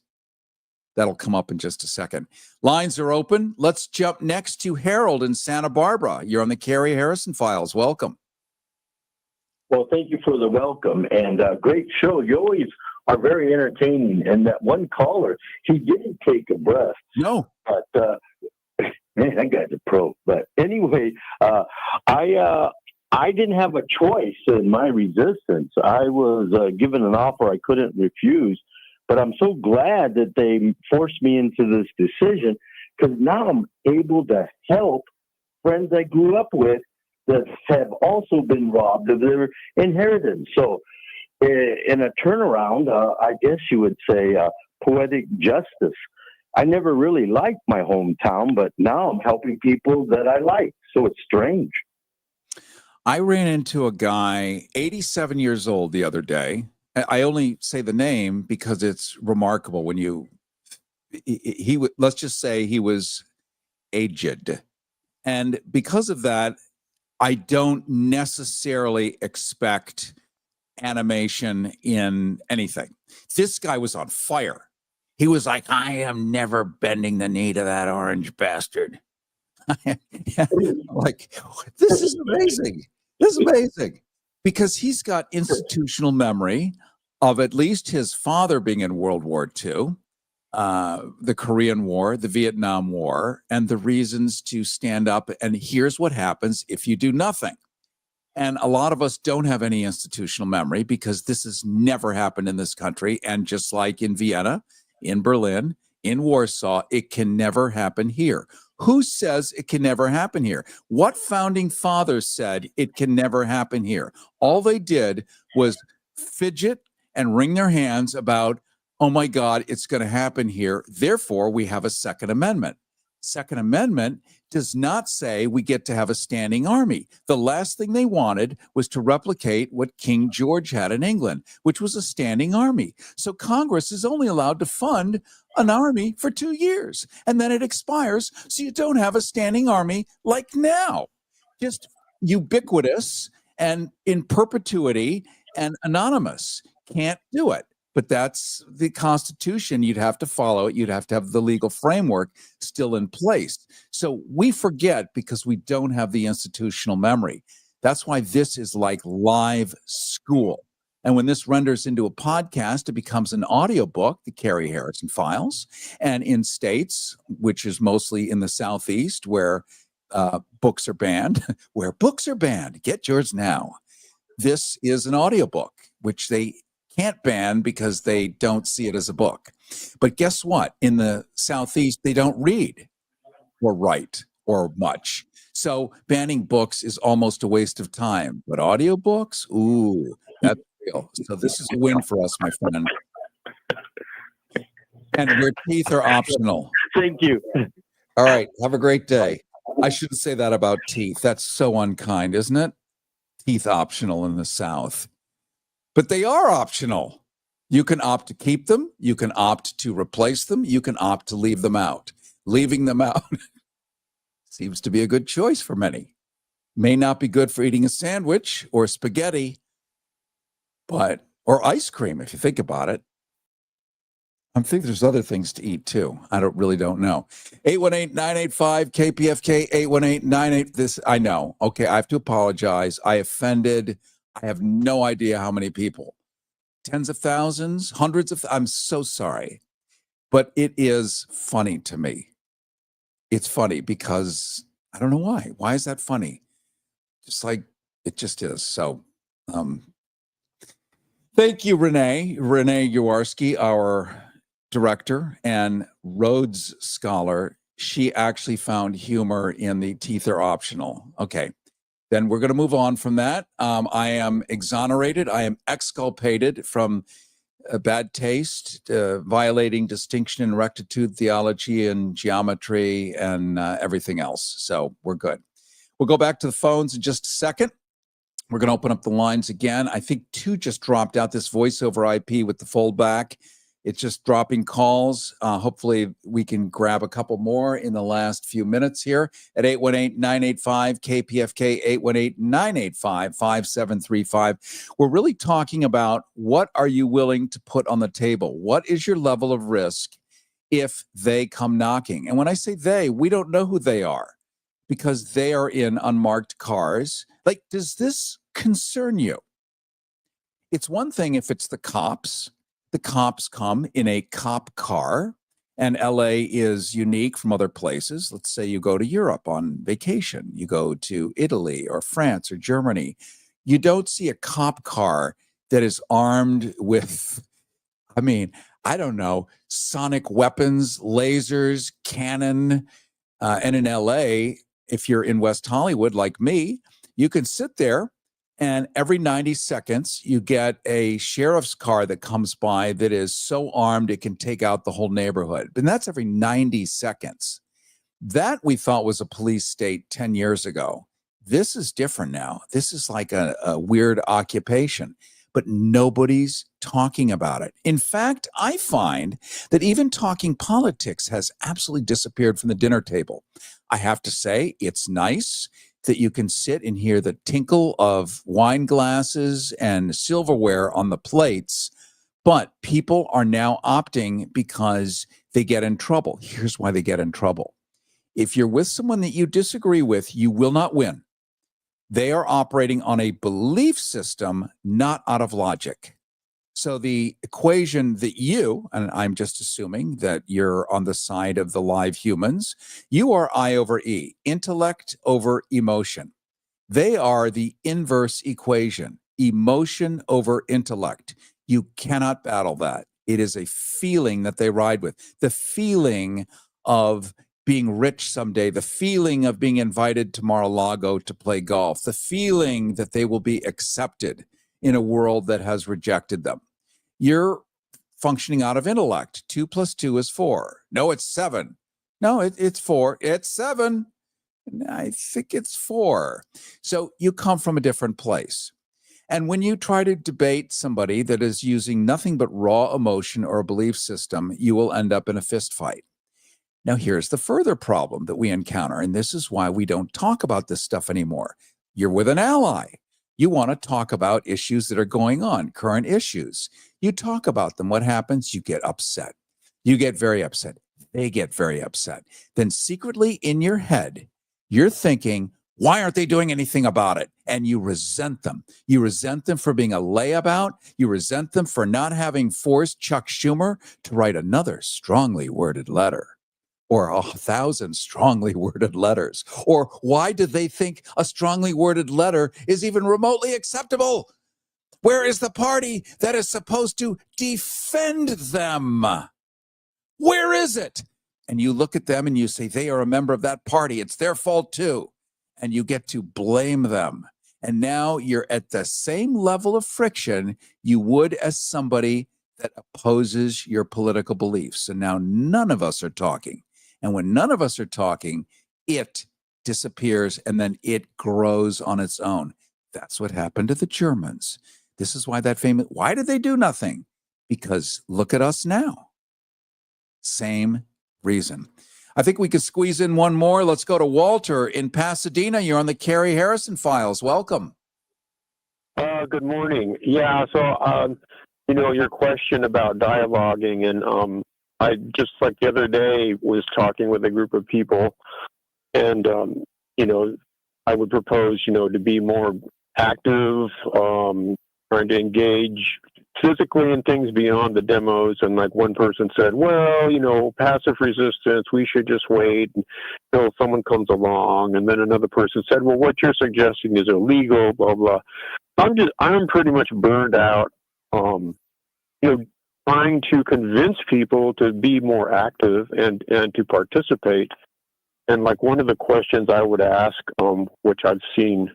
[SPEAKER 4] That'll come up in just a second. Lines are open. Let's jump next to Harold in Santa Barbara. You're on the Cary Harrison Files. Welcome.
[SPEAKER 11] Well, thank you for the welcome and great show. You always are very entertaining. And that one caller, he didn't take a breath.
[SPEAKER 4] No.
[SPEAKER 11] But, man, that guy's a pro. But anyway, I didn't have a choice in my resistance. I was given an offer I couldn't refuse. But I'm so glad that they forced me into this decision because now I'm able to help friends I grew up with that have also been robbed of their inheritance. So in a turnaround, I guess you would say poetic justice. I never really liked my hometown, but now I'm helping people that I like. So it's strange.
[SPEAKER 4] I ran into a guy, 87 years old the other day. I only say the name because it's remarkable when let's just say he was aged. And because of that, I don't necessarily expect animation in anything. This guy was on fire. He was like, I am never bending the knee to that orange bastard. Like, this is amazing. This is amazing. Because he's got institutional memory of at least his father being in World War II, the Korean War, the Vietnam War, and the reasons to stand up. And here's what happens if you do nothing. And a lot of us don't have any institutional memory because this has never happened in this country. And just like in Vienna, in Berlin, in Warsaw, it can never happen here. Who says it can never happen here? What founding fathers said it can never happen here? All they did was fidget and wring their hands about, oh my God, it's going to happen here. Therefore, we have a Second Amendment. Second Amendment does not say we get to have a standing army. The last thing they wanted was to replicate what King George had in England, which was a standing army. So Congress is only allowed to fund an army for 2 years, and then it expires, so you don't have a standing army like now. Just ubiquitous and in perpetuity and anonymous. Can't do it. But that's the Constitution. You'd have to follow it. You'd have to have the legal framework still in place. So we forget because we don't have the institutional memory. That's why this is like live school. And when this renders into a podcast, it becomes an audiobook, the Cary Harrison Files. And in states, which is mostly in the Southeast, where books are banned, get yours now. This is an audiobook, which they can't ban because they don't see it as a book. But guess what? In the Southeast, they don't read or write or much. So banning books is almost a waste of time. But audiobooks, ooh, that's real. So this is a win for us, my friend. And your teeth are optional.
[SPEAKER 11] Thank you.
[SPEAKER 4] All right. Have a great day. I shouldn't say that about teeth. That's so unkind, isn't it? Teeth optional in the South. But they are optional. You can opt to keep them. You can opt to replace them. You can opt to leave them out. Leaving them out seems to be a good choice for many. May not be good for eating a sandwich or spaghetti, or ice cream, if you think about it. I think there's other things to eat too. I really don't know. 818-985-KPFK, 818-98. This, I know. Okay, I have to apologize. I offended. I have no idea how many people. Tens of thousands, hundreds of. I'm so sorry. But it is funny to me. It's funny because I don't know why. Why is that funny? Just like it just is. So thank you, Renee Jaworski, our director and Rhodes Scholar. She actually found humor in the teeth are optional. Okay. Then we're going to move on from that. I am exonerated. I am exculpated from bad taste, violating distinction and rectitude theology and geometry and everything else. So we're good. We'll go back to the phones in just a second. We're going to open up the lines again. I think 2 just dropped out, this voice over IP with the foldback. It's just dropping calls. Hopefully we can grab a couple more in the last few minutes here at 818-985-KPFK, 818-985-5735. We're really talking about what are you willing to put on the table? What is your level of risk if they come knocking? And when I say they, we don't know who they are because they are in unmarked cars. Like, does this concern you? It's one thing if it's the cops. The cops come in a cop car, and LA is unique from other places. Let's say you go to Europe on vacation. You go to Italy or France or Germany. You don't see a cop car that is armed with, I don't know, sonic weapons, lasers, cannon. And in LA, if you're in West Hollywood like me, you can sit there and every 90 seconds, you get a sheriff's car that comes by that is so armed it can take out the whole neighborhood. And that's every 90 seconds. That we thought was a police state 10 years ago. This is different now. This is like a weird occupation, but nobody's talking about it. In fact, I find that even talking politics has absolutely disappeared from the dinner table. I have to say, it's nice that you can sit and hear the tinkle of wine glasses and silverware on the plates, but people are now opting because they get in trouble. Here's why they get in trouble. If you're with someone that you disagree with, you will not win. They are operating on a belief system, not out of logic. So the equation that you, and I'm just assuming that you're on the side of the live humans, you are I over E, intellect over emotion. They are the inverse equation, emotion over intellect. You cannot battle that. It is a feeling that they ride with. The feeling of being rich someday, the feeling of being invited to Mar-a-Lago to play golf, the feeling that they will be accepted in a world that has rejected them. You're functioning out of intellect. 2 + 2 is 4. No, it's 7. No, it's 4. It's 7. I think it's 4. So you come from a different place. And when you try to debate somebody that is using nothing but raw emotion or a belief system, you will end up in a fist fight. Now, here's the further problem that we encounter, and this is why we don't talk about this stuff anymore. You're with an ally. You want to talk about issues that are going on, current issues. You talk about them. What happens? You get upset. You get very upset. They get very upset. Then secretly in your head, you're thinking, why aren't they doing anything about it? And you resent them. You resent them for being a layabout. You resent them for not having forced Chuck Schumer to write another strongly worded letter, or 1,000 strongly worded letters. Or why do they think a strongly worded letter is even remotely acceptable? Where is the party that is supposed to defend them? Where is it? And you look at them and you say, they are a member of that party. It's their fault too. And you get to blame them. And now you're at the same level of friction you would as somebody that opposes your political beliefs. And now none of us are talking. And when none of us are talking, it disappears and then it grows on its own. That's what happened to the Germans. This is why why did they do nothing? Because look at us now. Same reason. I think we could squeeze in one more. Let's go to Walter in Pasadena. You're on the Cary Harrison Files. Welcome.
[SPEAKER 12] Good morning. Yeah, so, your question about dialoguing, and I just like the other day was talking with a group of people, and, I would propose, to be more active, trying to engage physically in things beyond the demos. And like one person said, well, passive resistance, we should just wait until someone comes along. And then another person said, well, what you're suggesting is illegal, blah, blah. I'm pretty much burned out, trying to convince people to be more active and to participate. And like one of the questions I would ask, which I've seen,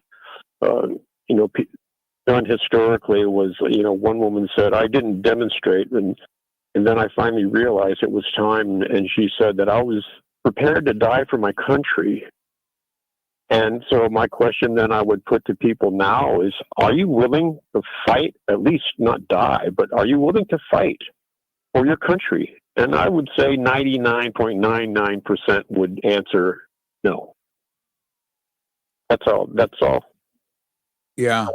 [SPEAKER 12] done historically was, one woman said, I didn't demonstrate. And then I finally realized it was time. And she said that I was prepared to die for my country. And so my question then I would put to people now is, are you willing to fight, at least not die, but are you willing to fight for your country? And I would say 99.99% would answer no. That's all.
[SPEAKER 4] Yeah,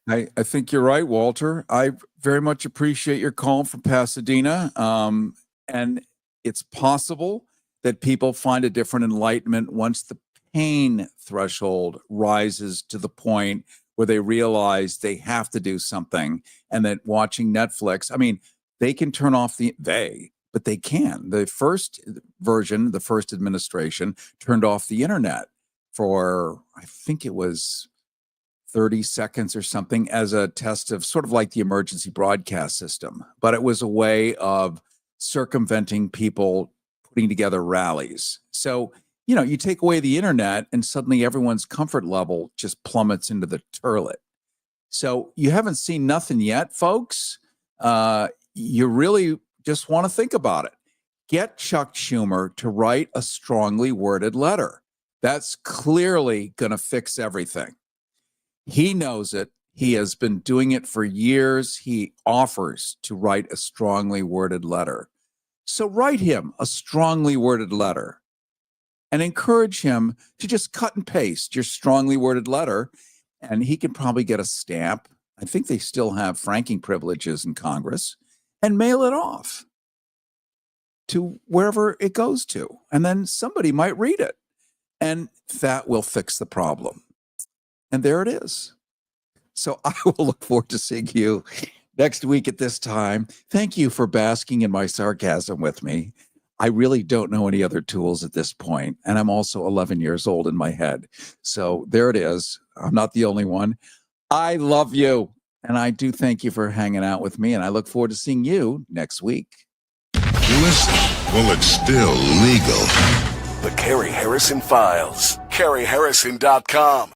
[SPEAKER 4] I think you're right, Walter. I very much appreciate your call from Pasadena. And it's possible that people find a different enlightenment once the pain threshold rises to the point where they realize they have to do something, and that watching Netflix, they can turn off but they can. The first version, the first administration turned off the internet for, I think it was 30 seconds or something, as a test of sort of like the emergency broadcast system. But it was a way of circumventing people putting together rallies. So, you take away the internet and suddenly everyone's comfort level just plummets into the toilet. So you haven't seen nothing yet, folks. You really just want to think about it. Get Chuck Schumer to write a strongly worded letter. That's clearly going to fix everything. He knows it. He has been doing it for years. He offers to write a strongly worded letter. So write him a strongly worded letter and encourage him to just cut and paste your strongly worded letter, and he can probably get a stamp. I think they still have franking privileges in Congress, and mail it off to wherever it goes to. And then somebody might read it, and that will fix the problem. And there it is. So I will look forward to seeing you next week at this time. Thank you for basking in my sarcasm with me. I really don't know any other tools at this point, and I'm also 11 years old in my head. So there it is. I'm not the only one. I love you, and I do thank you for hanging out with me, and I look forward to seeing you next week.
[SPEAKER 3] Listen, well, it's still legal. The Cary Harrison Files. CaryHarrison.com.